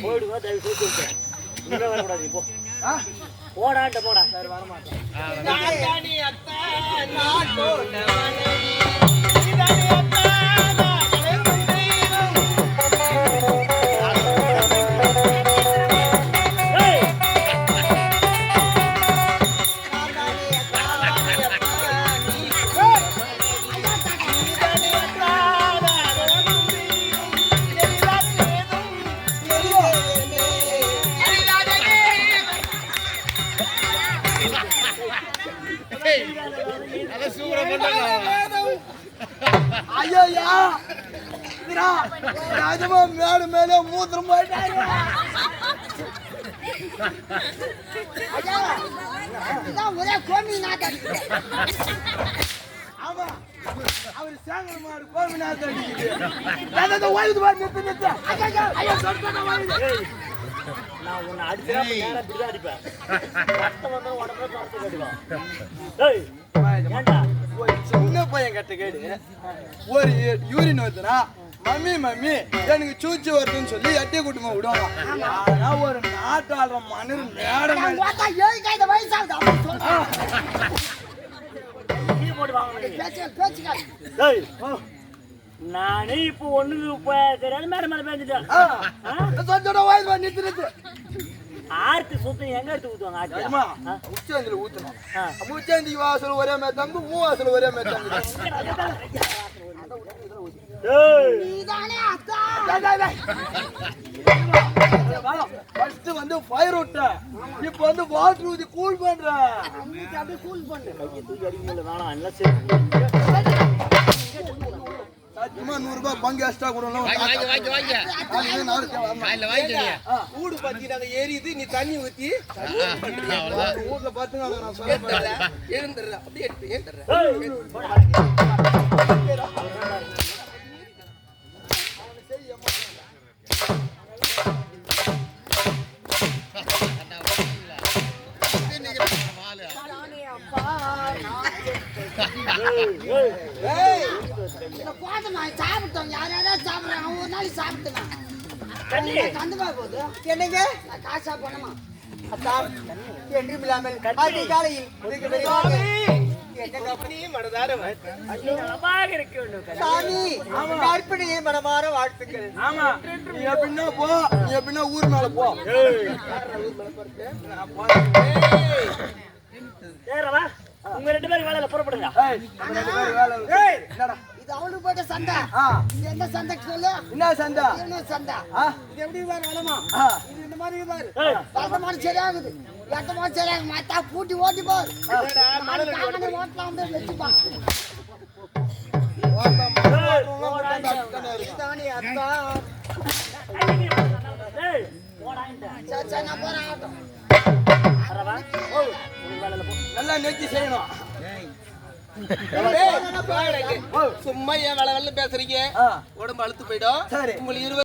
போயிடுவா தயவு செய்து சொல்லிட்டேன். இனிமே வரக்கூடாது இப்போ. போடான்ட்ட போடா. சரி வரமாட்டேன். மேடு மேலே மூத்திரம் போயிட்டாரு. ஒரே கோமி நாட்டம். ஆமா அவரு சேங்கர மாடு கோமி நாட்டம் அடிக்குது. ஓய்வு நிறுத்து நிறுத்து. நான் உன்னை அடிச்சா இப்படிதான் அடிப்பேன். ரத்தம் வந்தா உடம்புல பார்த்து கட்டுவான். ஒரு சின்ன பையன் கட்ட கேடு ஒரு யூரின் வருதுனா மம்மி மம்மி எனக்கு சூச்சி வருதுன்னு சொல்லி எட்டி கூட்டமா விடுவாங்க. ஆனா ஒரு நாட்டாள மணல் மேடம் நானே இப்போ ஒண்ணுக்கு தெரியாது மேடம் மேல பேஞ்சிட்டேன். ஆர்த்தி சுத்தம் எங்க எடுத்து ஊத்துவாங்க? உச்சாந்தில ஊத்தணும். உச்சாந்தி வாசல் ஒரே மாதிரி தங்கு மூ வாசல் ஒரே மாதிரி தங்கு. ஃபர்ஸ்ட் வந்து ஃபயர் விட்ட, இப்ப வந்து வாட்டர் ஊத்தி கூல் பண்ற. அப்படியே கூல் பண்ணு. கையை தூக்கி அடிக்கல வேணாம். எல்லாம் சரி. சும்மா 100 ரூபாய் பங்கு எக்ஸ்ட்ரா கொடுக்கலாம். ஊடு பத்தி நாங்க ஏறிது நீ தண்ணி ஊத்தி ஊர்ல பாத்துங்க நான் சொல்ல எழுந்துடுற அப்படியே ஏந்துடுற. சாப்பிட்டோம் யாராவது சாப்பிடுறாங்க. ஒரு நாளைக்கு சாப்பிட்டுனா கண்டுமா போகுது. என்னங்க காசா போனமா என்றும் இல்லாமல் காலையில் மனமாற வாழ்த்துக்கள். ஆமா நீ எப்படின்னா போ, நீ எப்படின்னா ஊர் மேல போ. உங்க 2 பேரும் வேலையில புறப்படுங்க. இது அவளுக்கு போட்ட சண்டை. இது என்ன சண்டை சொல்லு? என்ன சண்டை? என்ன சண்டை? இது எப்படி பாரு வளமா? இது இந்த மாதிரி பாரு. பரத மாதிரி சரியாகுது. எட்ட மாதிரி சரியாக மாத்தா பூட்டி ஓட்டி போ. காரணம் ஓட்டலாம் வந்து வெச்சுப்பா. தானே அத்தா. ஏய் போடாங்க. சச்சா நான் போறேன் ஆட்டோ. அரவா ஓ நல்லா நெச்சி செய்யணும். சும்மா ஏன் வேலை வேலை பேசுறீங்க? உடம்பு அழுத்து போயிடும். உங்களுக்கு